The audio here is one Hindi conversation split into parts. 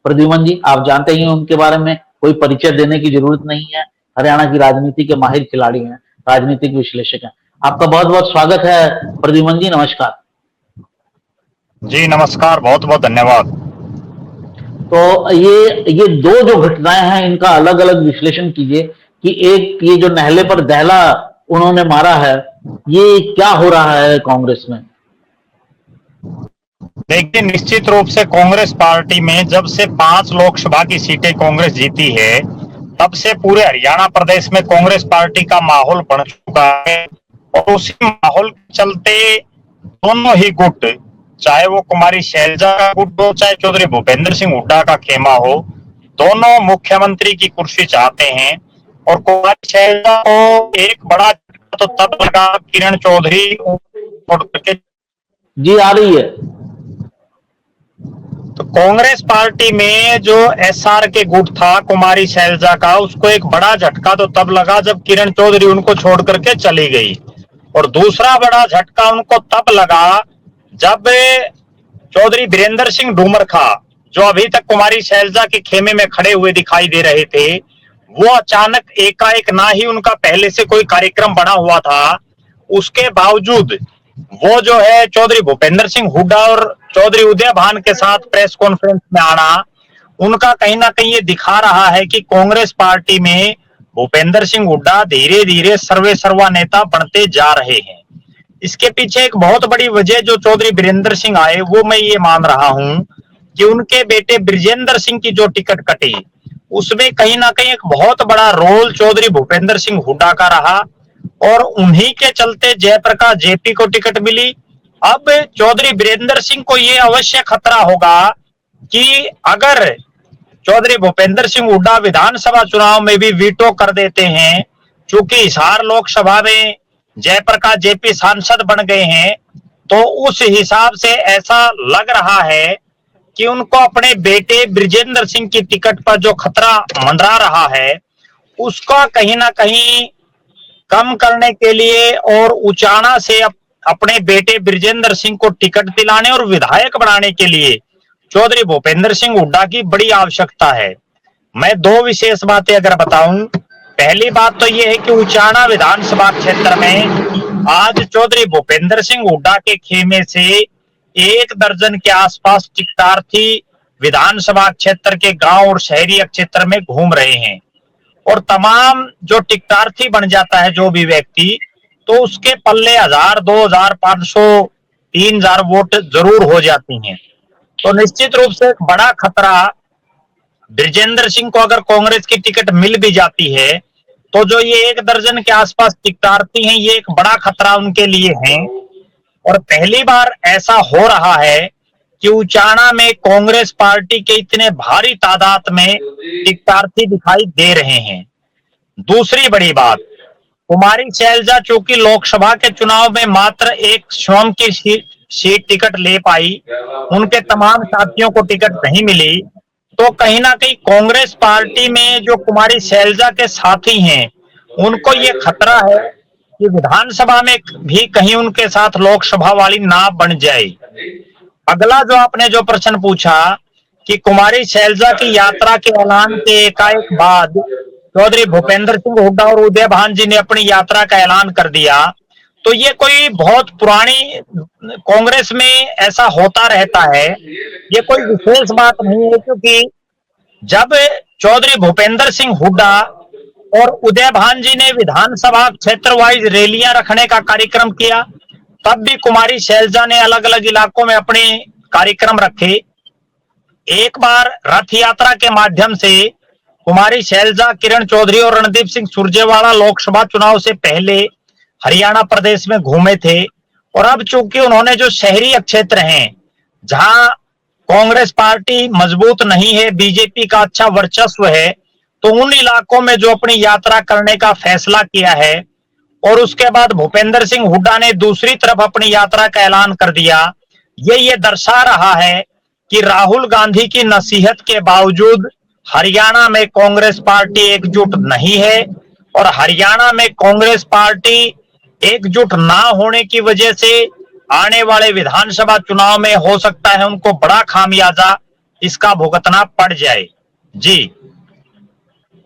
प्रद्युमन जी, आप जानते ही हैं उनके बारे में, कोई परिचय देने की जरूरत नहीं है। हरियाणा की राजनीति के माहिर खिलाड़ी हैं, राजनीतिक विश्लेषक हैं। आपका बहुत बहुत स्वागत है प्रद्युमन जी, नमस्कार। जी नमस्कार, बहुत बहुत धन्यवाद। तो ये दो जो घटनाएं हैं, इनका अलग अलग विश्लेषण कीजिए कि एक ये जो नहले पर दहला उन्होंने मारा है, ये क्या हो रहा है कांग्रेस में? देखिए, निश्चित रूप से कांग्रेस पार्टी में जब से 5 लोकसभा की सीटें कांग्रेस जीती है, तब से पूरे हरियाणा प्रदेश में कांग्रेस पार्टी का माहौल बन चुका है। और उसी माहौल के चलते दोनों ही गुट, चाहे वो कुमारी शैलजा का गुट हो, चाहे चौधरी भूपेंद्र सिंह हुड्डा का खेमा हो, दोनों मुख्यमंत्री की कुर्सी चाहते हैं। और कुमारी शैलजा को एक बड़ा तो तब लगा, किरण चौधरी के जी आ रही है। तो कांग्रेस पार्टी में जो एसआर के गुट था कुमारी शैलजा का, उसको एक बड़ा झटका तो तब लगा जब किरण चौधरी उनको छोड़ करके चली गई। और दूसरा बड़ा झटका उनको तब लगा जब चौधरी वीरेंद्र सिंह डूमरखा, जो अभी तक कुमारी शैलजा के खेमे में खड़े हुए दिखाई दे रहे थे, वो अचानक एकाएक, ना ही उनका पहले से कोई कार्यक्रम बना हुआ था, उसके बावजूद वो जो है चौधरी भूपेंद्र सिंह हुड्डा और चौधरी उदय भान के साथ प्रेस कॉन्फ्रेंस में आना, उनका कहीं ना कहीं ये दिखा रहा है कि कांग्रेस पार्टी में भूपेंद्र सिंह हुड्डा धीरे धीरे सर्वे सर्वा नेता बनते जा रहे हैं। इसके पीछे एक बहुत बड़ी वजह जो चौधरी वीरेंद्र सिंह आए, वो मैं ये मान रहा हूं कि उनके बेटे ब्रिजेंद्र सिंह की जो टिकट कटी, उसमें कहीं ना कहीं एक बहुत बड़ा रोल चौधरी भूपेंद्र सिंह हुड्डा का रहा। और उन्हीं के चलते जयप्रकाश जेपी को टिकट मिली। अब चौधरी वीरेंद्र सिंह को यह अवश्य खतरा होगा कि अगर चौधरी भूपेंद्र सिंह हुड्डा विधानसभा चुनाव में भी वीटो कर देते हैं, चूंकि हिसार लोकसभा में जयप्रकाश जेपी सांसद बन गए हैं, तो उस हिसाब से ऐसा लग रहा है कि उनको अपने बेटे ब्रिजेंद्र सिंह की टिकट पर जो खतरा मंडरा रहा है, उसका कहीं ना कहीं कम करने के लिए और उचाना से अपने बेटे ब्रिजेंद्र सिंह को टिकट दिलाने और विधायक बनाने के लिए चौधरी भूपेंद्र सिंह हुड्डा की बड़ी आवश्यकता है। मैं दो विशेष बातें अगर बताऊं, पहली बात तो यह है कि उचाना विधानसभा क्षेत्र में आज चौधरी भूपेंद्र सिंह हुड्डा के खेमे से 1 दर्जन के आसपास टिकटार्थी विधानसभा क्षेत्र के गांव और शहरी क्षेत्र में घूम रहे हैं। और तमाम जो टिकटार्थी बन जाता है जो भी व्यक्ति, तो उसके पल्ले 1000, 2000, 500, 3000 वोट जरूर हो जाती हैं। तो निश्चित रूप से एक बड़ा खतरा ब्रिजेंद्र सिंह को अगर कांग्रेस की टिकट मिल भी जाती है, तो जो ये 1 दर्जन के आसपास टिकटार्थी हैं, ये एक बड़ा खतरा उनके लिए है। और पहली बार ऐसा हो रहा है कि उचाना में कांग्रेस पार्टी के इतने भारी तादाद में टिकटार्थी दिखाई दे रहे हैं। दूसरी बड़ी बात, कुमारी शैलजा चूंकि लोकसभा के चुनाव में मात्र एक स्वयं की सीट टिकट ले पाई, उनके तमाम साथियों को टिकट नहीं मिली, तो कहीं ना कहीं कांग्रेस पार्टी में जो कुमारी शैलजा के साथी हैं, उनको ये खतरा है कि विधानसभा में भी कहीं उनके साथ लोकसभा वाली ना बन जाए। अगला जो आपने जो प्रश्न पूछा कि कुमारी शैलजा की यात्रा के ऐलान के एकाएक बाद चौधरी भूपेंद्र सिंह हुड्डा और उदय भान जी ने अपनी यात्रा का ऐलान कर दिया, तो ये कोई बहुत पुरानी कांग्रेस में ऐसा होता रहता है, ये कोई विशेष बात नहीं है। क्योंकि जब चौधरी भूपेंद्र सिंह हुड्डा और उदय भान जी ने विधानसभा क्षेत्र वाइज रैलियां रखने का कार्यक्रम किया, तब भी कुमारी शैलजा ने अलग अलग इलाकों में अपने कार्यक्रम रखे। एक बार रथ यात्रा के माध्यम से कुमारी शैलजा, किरण चौधरी और रणदीप सिंह सुरजेवाला लोकसभा चुनाव से पहले हरियाणा प्रदेश में घूमे थे। और अब चूंकि उन्होंने जो शहरी क्षेत्र हैं, जहां कांग्रेस पार्टी मजबूत नहीं है, बीजेपी का अच्छा वर्चस्व है, तो उन इलाकों में जो अपनी यात्रा करने का फैसला किया है। और उसके बाद भूपेंद्र सिंह हुड्डा ने दूसरी तरफ अपनी यात्रा का ऐलान कर दिया। ये दर्शा रहा है कि राहुल गांधी की नसीहत के बावजूद हरियाणा में कांग्रेस पार्टी एकजुट नहीं है। और हरियाणा में कांग्रेस पार्टी एकजुट ना होने की वजह से आने वाले विधानसभा चुनाव में हो सकता है उनको बड़ा खामियाजा इसका भुगतना पड़ जाए। जी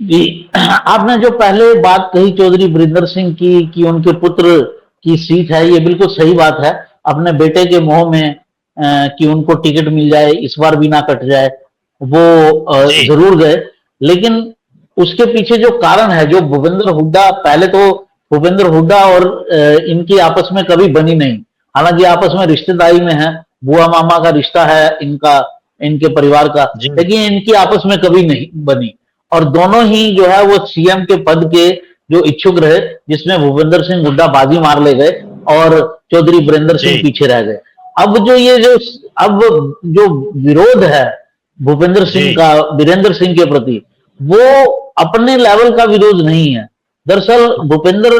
जी, आपने जो पहले बात कही चौधरी वीरेंद्र सिंह की कि उनके पुत्र की सीट है, ये बिल्कुल सही बात है। अपने बेटे के मोह में कि उनको टिकट मिल जाए, इस बार भी ना कट जाए, वो जी जरूर गए। लेकिन उसके पीछे जो कारण है, जो भूपेंद्र हुड्डा, पहले तो भूपेंद्र हुड्डा और इनकी आपस में कभी बनी नहीं। हालांकि आपस में रिश्तेदारी में है, बुआ मामा का रिश्ता है इनका, इनके परिवार का, जी लेकिन इनकी आपस में कभी नहीं बनी। और दोनों ही जो है वो सीएम के पद के जो इच्छुक रहे, जिसमें भूपेंद्र सिंह हुड्डा बाजी मार ले गए और चौधरी वीरेंद्र जी सिंह पीछे रह गए। अब जो ये जो अब जो विरोध है भूपेंद्र सिंह जी का वीरेंद्र सिंह के प्रति, वो अपने लेवल का विरोध नहीं है। दरअसल भूपेंद्र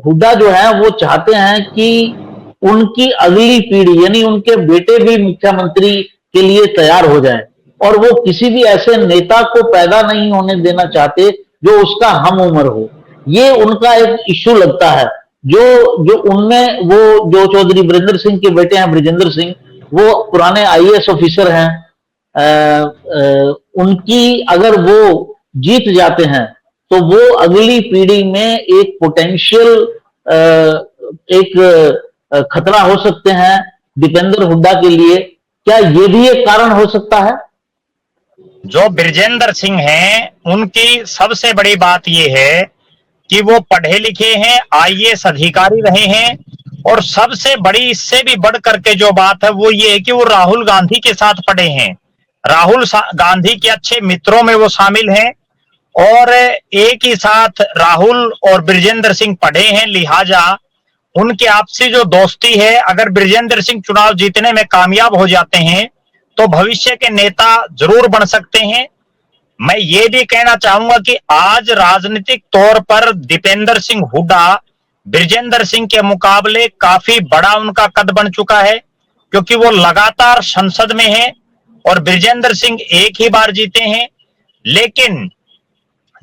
हुड्डा जो है वो चाहते हैं कि उनकी अगली पीढ़ी यानी उनके बेटे भी मुख्यमंत्री के लिए तैयार हो जाए, और वो किसी भी ऐसे नेता को पैदा नहीं होने देना चाहते जो उसका हम उम्र हो। ये उनका एक इश्यू लगता है। जो जो उनमें वो जो चौधरी वीरेंद्र सिंह के बेटे हैं ब्रिजेंद्र सिंह, वो पुराने आईएएस ऑफिसर हैं। उनकी अगर वो जीत जाते हैं तो वो अगली पीढ़ी में एक पोटेंशियल एक खतरा हो सकते हैं दीपेंद्र हुड्डा के लिए। क्या ये भी एक कारण हो सकता है? जो ब्रिजेंद्र सिंह हैं उनकी सबसे बड़ी बात यह है कि वो पढ़े लिखे हैं, आईएएस अधिकारी रहे हैं, और सबसे बड़ी इससे भी बढ़ करके जो बात है वो ये है कि वो राहुल गांधी के साथ पढ़े हैं। राहुल गांधी के अच्छे मित्रों में वो शामिल हैं, और एक ही साथ राहुल और ब्रिजेंद्र सिंह पढ़े हैं, लिहाजा उनकी आपसी जो दोस्ती है, अगर ब्रिजेंद्र सिंह चुनाव जीतने में कामयाब हो जाते हैं तो भविष्य के नेता जरूर बन सकते हैं। मैं ये भी कहना चाहूंगा कि आज राजनीतिक तौर पर दीपेंद्र सिंह हुड्डा ब्रिजेंद्र सिंह के मुकाबले काफी बड़ा उनका कद बन चुका है, क्योंकि वो लगातार संसद में है और ब्रिजेंद्र सिंह एक ही बार जीते हैं। लेकिन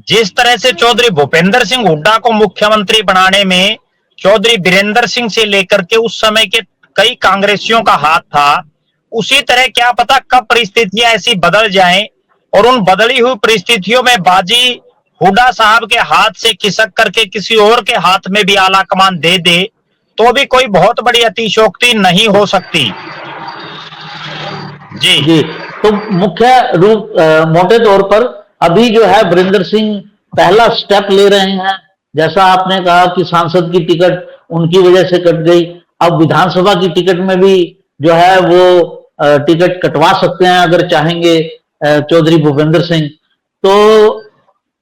जिस तरह से चौधरी भूपेंद्र सिंह हुड्डा को मुख्यमंत्री बनाने में चौधरी वीरेंद्र सिंह से लेकर के उस समय के कई कांग्रेसियों का हाथ था, उसी तरह क्या पता कब परिस्थितियां ऐसी बदल जाएं और उन बदली हुई परिस्थितियों में बाजी हुड्डा साहब के हाथ से खिसक करके किसी और के हाथ में भी आला कमान दे दे, तो भी कोई बहुत बड़ी अतिशयोक्ति नहीं हो सकती। जी जी, तो मुख्य रूप मोटे तौर पर अभी जो है वीरेंद्र सिंह पहला स्टेप ले रहे हैं। जैसा आपने कहा कि सांसद की टिकट उनकी वजह से कट गई, अब विधानसभा की टिकट में भी जो है वो टिकट कटवा सकते हैं अगर चाहेंगे चौधरी भूपेंद्र सिंह। तो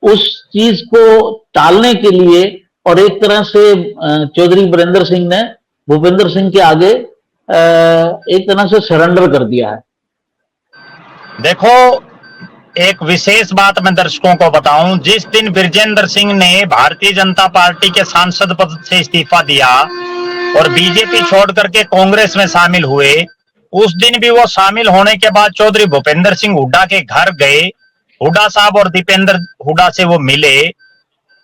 उस चीज को टालने के लिए और एक तरह से चौधरी वीरेंद्र सिंह ने भूपेंद्र सिंह के आगे एक तरह से सरेंडर कर दिया है। देखो, एक विशेष बात मैं दर्शकों को बताऊं, जिस दिन ब्रिजेंद्र सिंह ने भारतीय जनता पार्टी के सांसद पद से इस्तीफा दिया और बीजेपी छोड़ करके कांग्रेस में शामिल हुए, उस दिन भी वो शामिल होने के बाद चौधरी भूपेंद्र सिंह हुड्डा के घर गए, हुड्डा साहब और दीपेंद्र हुड्डा से वो मिले।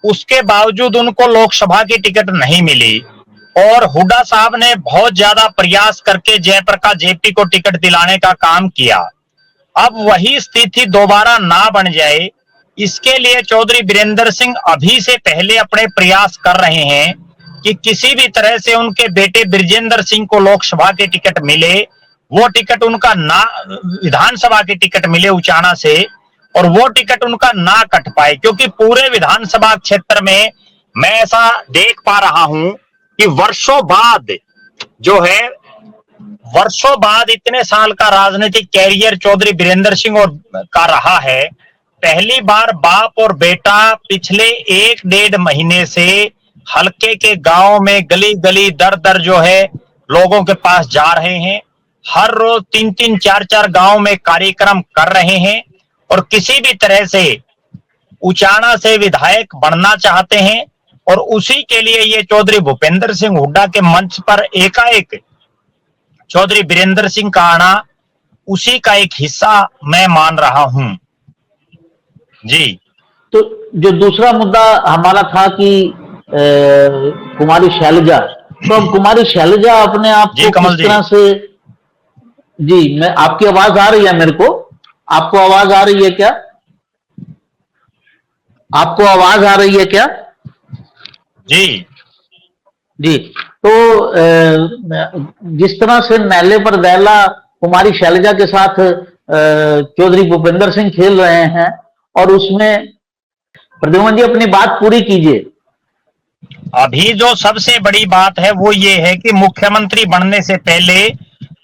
उसके बावजूद उनको लोकसभा की टिकट नहीं मिली और हुड्डा साहब ने बहुत ज्यादा प्रयास करके जयप्रकाश जेपी को टिकट दिलाने का काम किया। अब वही स्थिति दोबारा ना बन जाए, इसके लिए चौधरी वीरेंद्र सिंह अभी से पहले अपने प्रयास कर रहे हैं कि किसी भी तरह से उनके बेटे ब्रिजेंद्र सिंह को लोकसभा की टिकट मिले, वो टिकट उनका ना विधानसभा की टिकट मिले उचाना से, और वो टिकट उनका ना कट पाए। क्योंकि पूरे विधानसभा क्षेत्र में मैं ऐसा देख पा रहा हूं कि वर्षों बाद इतने साल का राजनीतिक कैरियर चौधरी वीरेंद्र सिंह और का रहा है, पहली बार बाप और बेटा पिछले 1-1.5 महीने से हल्के के गांव में गली गली दर दर जो है लोगों के पास जा रहे हैं। हर रोज 3-3, 4-4 गांव में कार्यक्रम कर रहे हैं और किसी भी तरह से उचाना से विधायक बनना चाहते हैं, और उसी के लिए ये चौधरी भूपेंद्र सिंह हुड्डा के मंच पर एकाएक चौधरी वीरेंद्र सिंह का आना उसी का एक हिस्सा मैं मान रहा हूं। जी, तो जो दूसरा मुद्दा हमारा था कि कुमारी शैलजा, तो अब कुमारी शैलजा अपने आप को किस तरह से, जी, मैं आपकी आवाज आ रही है मेरे को। आपको आवाज आ रही है क्या? आपको आवाज आ रही है क्या? जी। जी। तो जिस तरह से नहले पर दहला कुमारी शैलजा के साथ चौधरी भूपेंद्र सिंह खेल रहे हैं, और उसमें प्रद्युमन जी अपनी बात पूरी कीजिए। अभी जो सबसे बड़ी बात है वो ये है कि मुख्यमंत्री बनने से पहले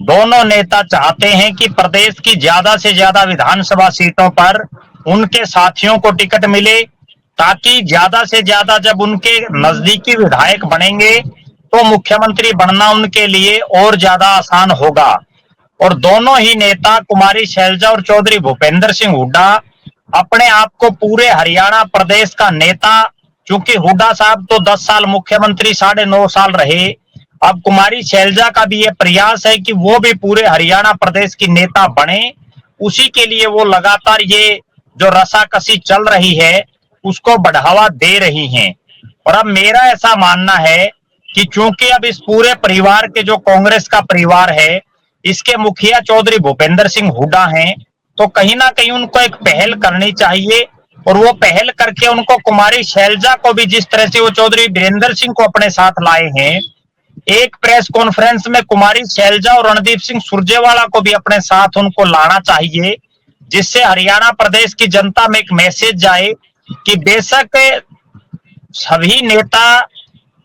दोनों नेता चाहते हैं कि प्रदेश की ज्यादा से ज्यादा विधानसभा सीटों पर उनके साथियों को टिकट मिले, ताकि ज्यादा से ज्यादा जब उनके नजदीकी विधायक बनेंगे तो मुख्यमंत्री बनना उनके लिए और ज्यादा आसान होगा। और दोनों ही नेता कुमारी शैलजा और चौधरी भूपेंद्र सिंह हुड्डा अपने आप को पूरे हरियाणा प्रदेश का नेता, क्योंकि हुड्डा साहब तो 10 साल मुख्यमंत्री 9.5 साल रहे, अब कुमारी शैलजा का भी ये प्रयास है कि वो भी पूरे हरियाणा प्रदेश की नेता बने। उसी के लिए वो लगातार ये जो रसाकसी चल रही है उसको बढ़ावा दे रही हैं। और अब मेरा ऐसा मानना है कि क्योंकि अब इस पूरे परिवार के जो कांग्रेस का परिवार है, इसके मुखिया चौधरी भूपेंद्र सिंह हुड्डा हैं, तो कहीं ना कहीं उनको एक पहल करनी चाहिए। और वो पहल करके उनको कुमारी शैलजा को भी जिस तरह से वो चौधरी वीरेंद्र सिंह को अपने साथ लाए हैं, एक प्रेस कॉन्फ्रेंस में कुमारी शैलजा और रणदीप सिंह सुरजेवाला को भी अपने साथ उनको लाना चाहिए, जिससे हरियाणा प्रदेश की जनता में एक मैसेज जाए कि बेशक सभी नेता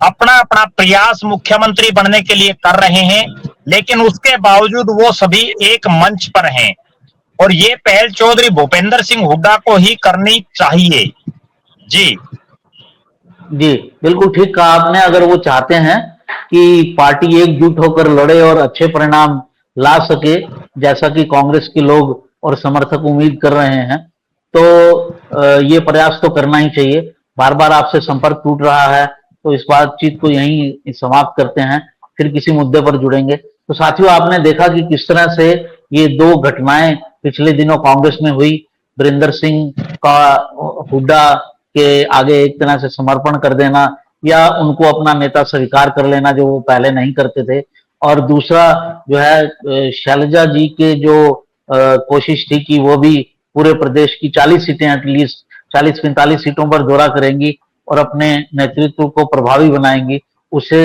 अपना अपना प्रयास मुख्यमंत्री बनने के लिए कर रहे हैं, लेकिन उसके बावजूद वो सभी एक मंच पर हैं। और ये पहल चौधरी भूपेंद्र सिंह हुड्डा को ही करनी चाहिए। जी जी, बिल्कुल ठीक कहा आपने। अगर वो चाहते हैं कि पार्टी एकजुट होकर लड़े और अच्छे परिणाम ला सके, जैसा कि कांग्रेस के लोग और समर्थक उम्मीद कर रहे हैं, तो ये प्रयास तो करना ही चाहिए। बार बार आपसे संपर्क टूट रहा है, तो इस बातचीत को यहीं समाप्त करते हैं, फिर किसी मुद्दे पर जुड़ेंगे। तो साथियों, आपने देखा कि किस तरह से ये दो घटनाएं पिछले दिनों कांग्रेस में हुई। वीरेंद्र सिंह का हुड्डा के आगे एक तरह से समर्पण कर देना, या उनको अपना नेता स्वीकार कर लेना, जो वो पहले नहीं करते थे। और दूसरा जो है, शैलजा जी के जो कोशिश थी कि वो भी पूरे प्रदेश की 40 सीटें, एटलीस्ट 40-45 सीटों पर दौरा करेंगी और अपने नेतृत्व को प्रभावी बनाएंगी, उसे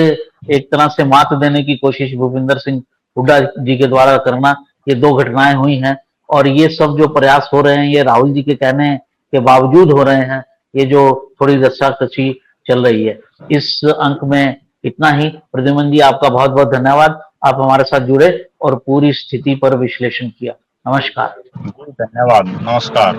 एक तरह से मात देने की कोशिश भूपेंद्र सिंह हुड्डा जी के द्वारा करना, ये दो घटनाएं हुई हैं। और ये सब जो प्रयास हो रहे हैं, ये राहुल जी के कहने के बावजूद हो रहे हैं। ये जो थोड़ी रस्साकसी चल रही है। इस अंक में इतना ही। प्रद्युमन जी, आपका बहुत बहुत धन्यवाद। आप हमारे साथ जुड़े और पूरी स्थिति पर विश्लेषण किया। नमस्कार। धन्यवाद, नमस्कार।